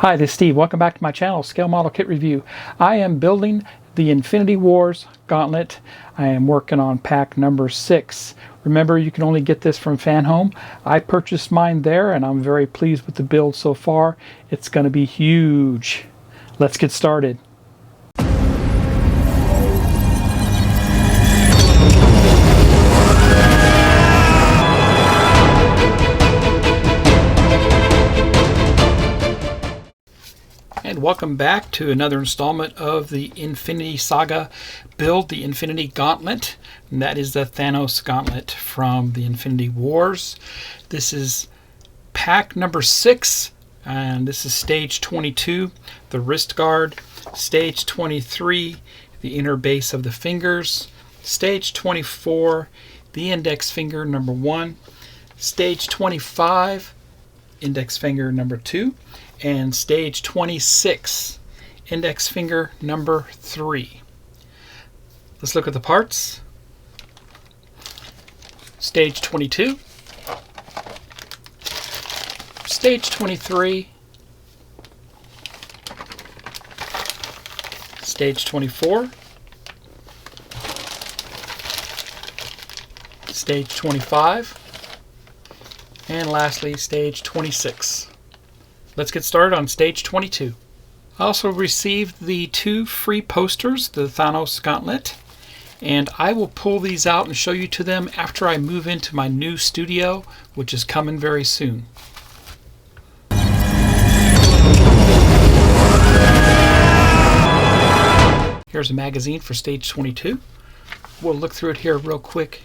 Hi, this is Steve. Welcome back to my channel, Scale Model Kit Review. I am building the Infinity Wars Gauntlet. I am working on pack number 6. Remember, you can only get this from FanHome. I purchased mine there, and I'm very pleased with the build so far. It's going to be huge. Let's get started. And welcome back to another installment of the Infinity Saga build, the Infinity Gauntlet. And that is the Thanos Gauntlet from the Infinity Wars. This is pack number 6, and this is stage 22, the wrist guard. Stage 23, the inner base of the fingers. Stage 24, the index finger number 1. Stage 25, index finger number 2. And stage 26, index finger number 3. Let's look at the parts. Stage 22, stage 23, stage 24, stage 25, and lastly stage 26. Let's get started on stage 22. I also received the 2 free posters, the Thanos Gauntlet, and I will pull these out and show you to them after I move into my new studio, which is coming very soon. Here's a magazine for stage 22. We'll look through it here real quick.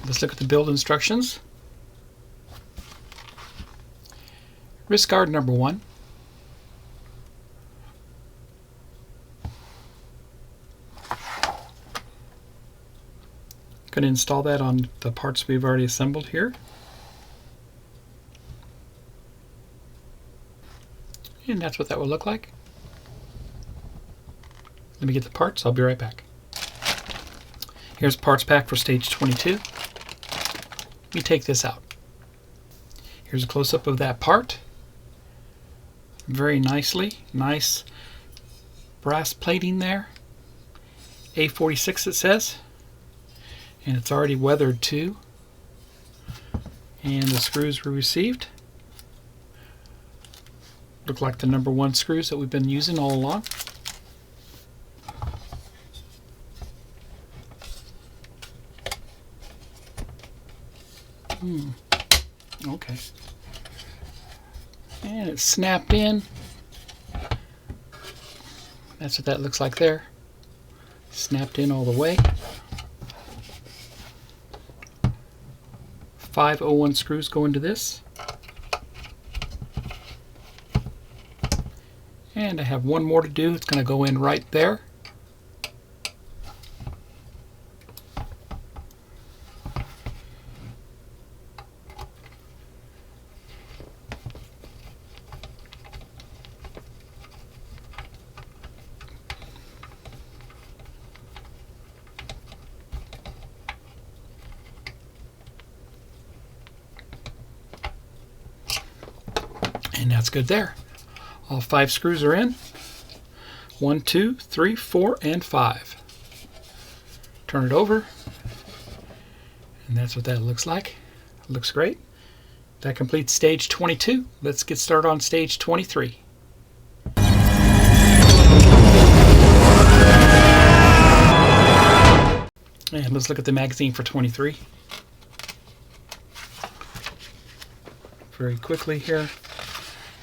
Let's look at the build instructions. Wrist guard number 1. Going to install that on the parts we've already assembled here. And that's what that will look like. Let me get the parts. I'll be right back. Here's parts pack for stage 22. Let me take this out. Here's a close-up of that part. Very nicely. Nice brass plating there. A46 it says. And it's already weathered too. And the screws we received look like the number 1 screws that we've been using all along. Okay. And it's snapped in. That's what that looks like there. Snapped in all the way. 501 screws go into this. And I have one more to do. It's going to go in right there. And that's good there. All 5 screws are in. 1, 2, 3, 4, and 5. Turn it over. And that's what that looks like. It looks great. That completes stage 22. Let's get started on stage 23. And let's look at the magazine for 23. Very quickly here,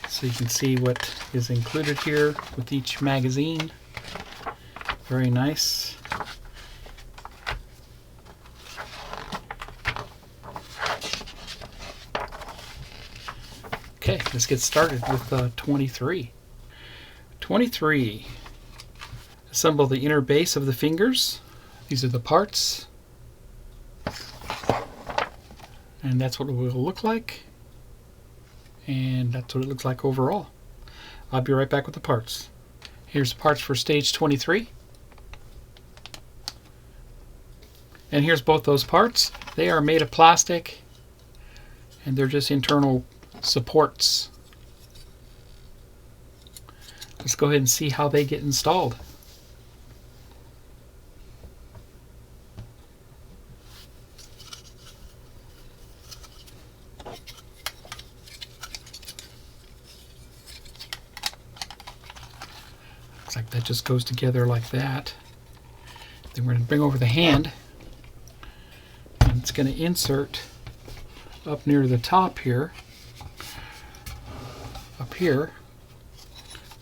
so you can see what is included here with each magazine. Very nice. Okay, let's get started with 23. 23. Assemble the inner base of the fingers. These are the parts. And that's what it will look like. And that's what it looks like overall. I'll be right back with the parts. Here's the parts for stage 23. And here's both those parts. They are made of plastic, and they're just internal supports. Let's go ahead and see how they get installed. Looks like that just goes together like that. Then we're going to bring over the hand, and it's going to insert up near the top here, up here,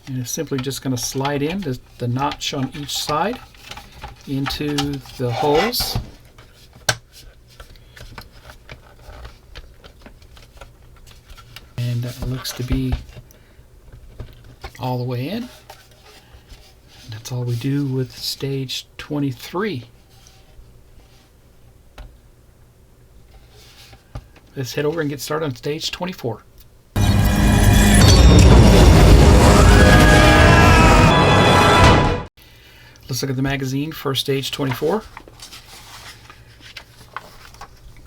and it's simply just going to slide in the notch on each side into the holes. And that looks to be all the way in. That's all we do with stage 23. Let's head over and get started on stage 24. Let's look at the magazine for stage 24.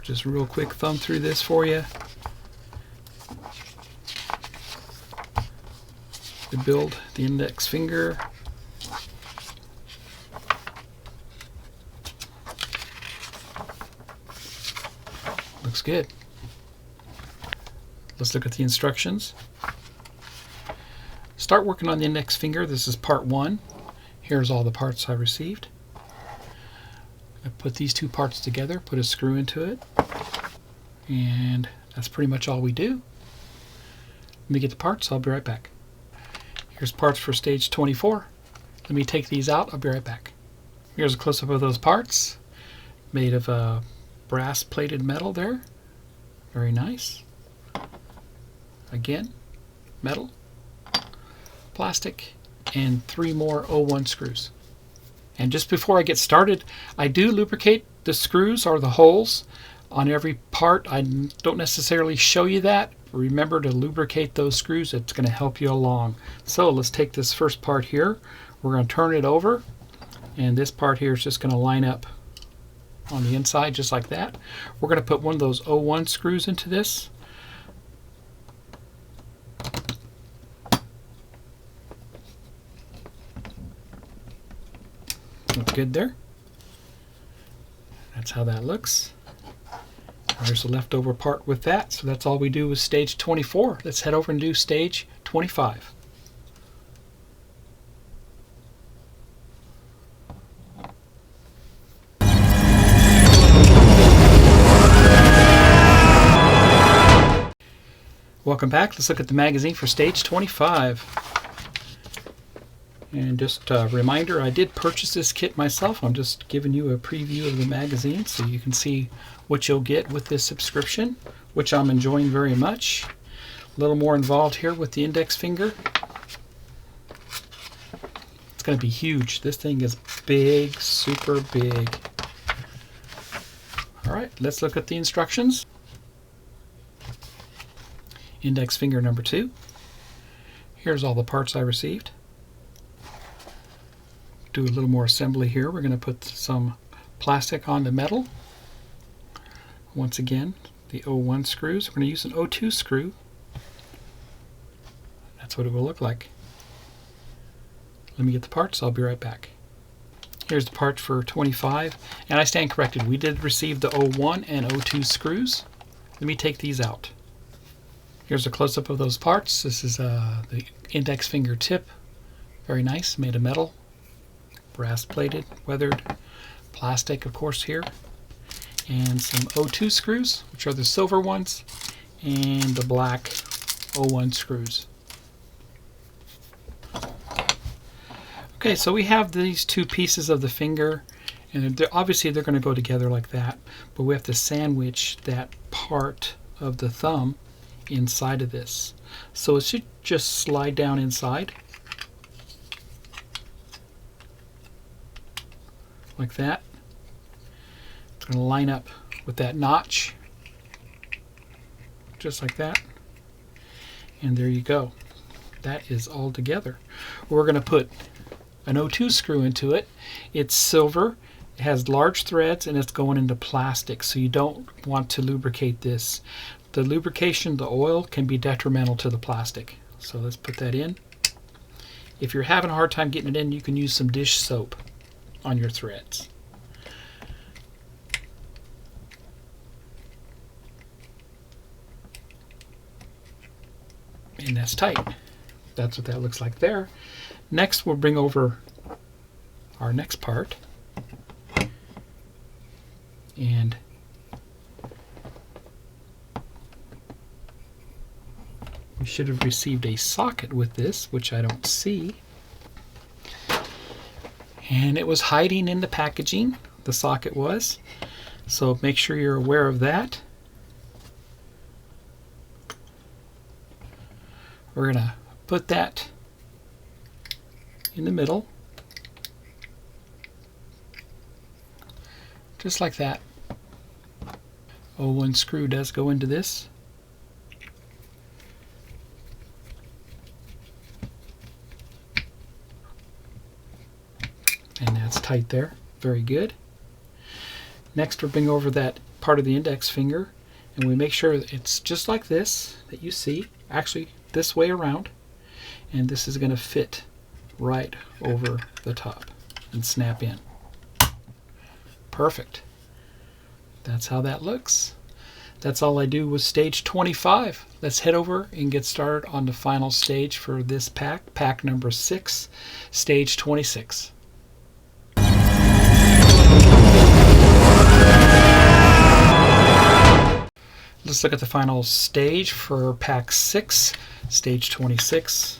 Just real quick thumb through this for you. To build the index finger. Looks good. Let's look at the instructions. Start working on the index finger. This is part 1. Here's all the parts I received. I put these two parts together, put a screw into it, and that's pretty much all we do. Let me get the parts, I'll be right back. Here's parts for stage 24. Let me take these out, I'll be right back. Here's a close-up of those parts, made of brass plated metal there. Very nice. Again, metal, plastic, and 3 more 01 screws. And just before I get started, I do lubricate the screws or the holes on every part. I don't necessarily show you that. Remember to lubricate those screws. It's going to help you along. So let's take this first part here. We're going to turn it over, and this part here is just going to line up on the inside just like that. We're going to put one of those 01 screws into this. Looks good there. That's how that looks. There's the leftover part with that. So that's all we do with stage 24. Let's head over and do stage 25. Welcome back. Let's look at the magazine for stage 25. And just a reminder, I did purchase this kit myself. I'm just giving you a preview of the magazine so you can see what you'll get with this subscription, which I'm enjoying very much. A little more involved here with the index finger. It's going to be huge. This thing is big, super big. All right, let's look at the instructions. Index finger number 2. Here's all the parts I received. Do a little more assembly here. We're going to put some plastic on the metal. Once again, the 01 screws. We're going to use an 02 screw. That's what it will look like. Let me get the parts. I'll be right back. Here's the parts for 25. And I stand corrected. We did receive the 01 and 02 screws. Let me take these out. Here's a close-up of those parts. This is the index finger tip. Very nice, made of metal. Brass plated, weathered, plastic of course here, and some 02 screws, which are the silver ones, and the black 01 screws. Okay, so we have these two pieces of the finger, and obviously they're going to go together like that, but we have to sandwich that part of the thumb inside of this. So it should just slide down inside. Like that. It's going to line up with that notch. just like that. And there you go. That is all together. We're going to put an O2 screw into it. It's silver, it has large threads, and it's going into plastic, so you don't want to lubricate this. The lubrication, the oil, can be detrimental to the plastic. So let's put that in. If you're having a hard time getting it in, you can use some dish soap on your threads. And that's tight. That's what that looks like there. Next, we'll bring over our next part. And we should have received a socket with this, which I don't see. And it was hiding in the packaging, the socket was. So make sure you're aware of that. We're going to put that in the middle, just like that. Oh, one screw does go into this. And that's tight there. Very good. Next, we'll bring over that part of the index finger, and we make sure that it's just like this that you see, actually this way around, and this is going to fit right over the top and snap in. Perfect. That's how that looks. That's all I do with stage 25. Let's head over and get started on the final stage for this pack, pack number 6, stage 26. Let's look at the final stage for pack 6, stage 26.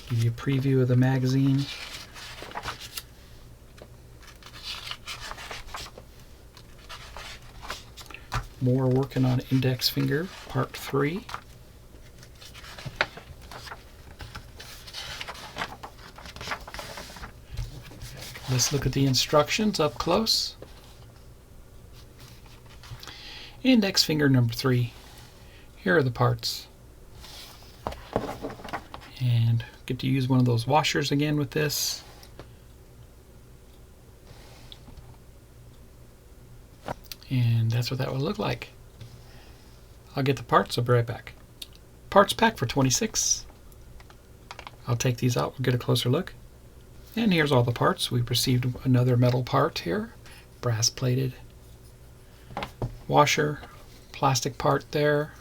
Give you a preview of the magazine. More working on index finger, part 3. Let's look at the instructions up close. Index finger number 3. Here are the parts. And get to use one of those washers again with this. And that's what that would look like. I'll get the parts, I'll be right back. Parts pack for 26. I'll take these out, we'll get a closer look. And here's all the parts. We've received another metal part here, brass plated. Washer, plastic part there,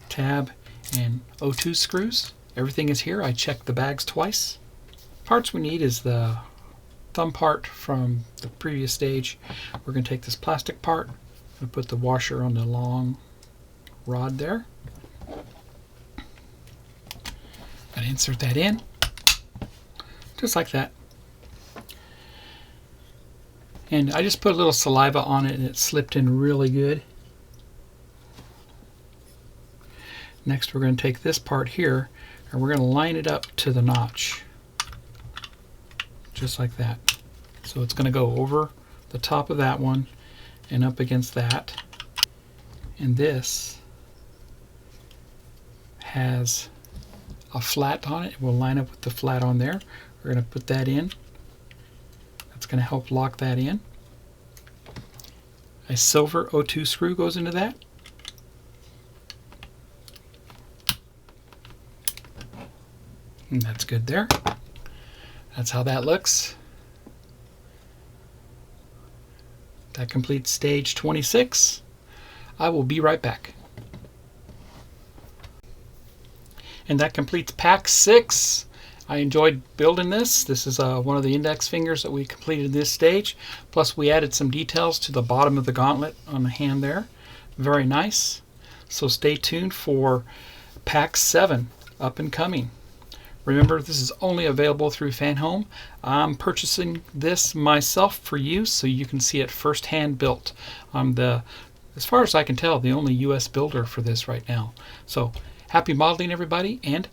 tab, and O2 screws. Everything is here. I checked the bags twice. Parts we need is the thumb part from the previous stage. We're going to take this plastic part and put the washer on the long rod there. Going to insert that in, just like that. And I just put a little saliva on it and it slipped in really good. Next, we're going to take this part here and we're going to line it up to the notch, just like that. So it's going to go over the top of that one and up against that. And this has a flat on it. We'll line up with the flat on there. We're going to put that in. That's going to help lock that in. A silver O2 screw goes into that. And that's good there. That's how that looks. That completes stage 26. I will be right back. And that completes pack 6. I enjoyed building this. This is one of the index fingers that we completed this stage. Plus we added some details to the bottom of the gauntlet on the hand there. Very nice. So stay tuned for pack 7 up and coming. Remember, this is only available through FanHome. I'm purchasing this myself for use so you can see it firsthand built. I'm as far as I can tell, the only US builder for this right now. So happy modeling, everybody, and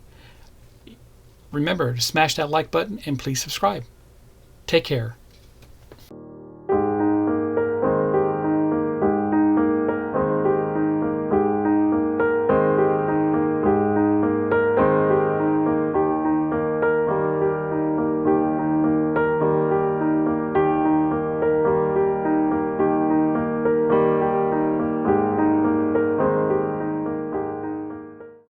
remember to smash that like button and please subscribe. Take care.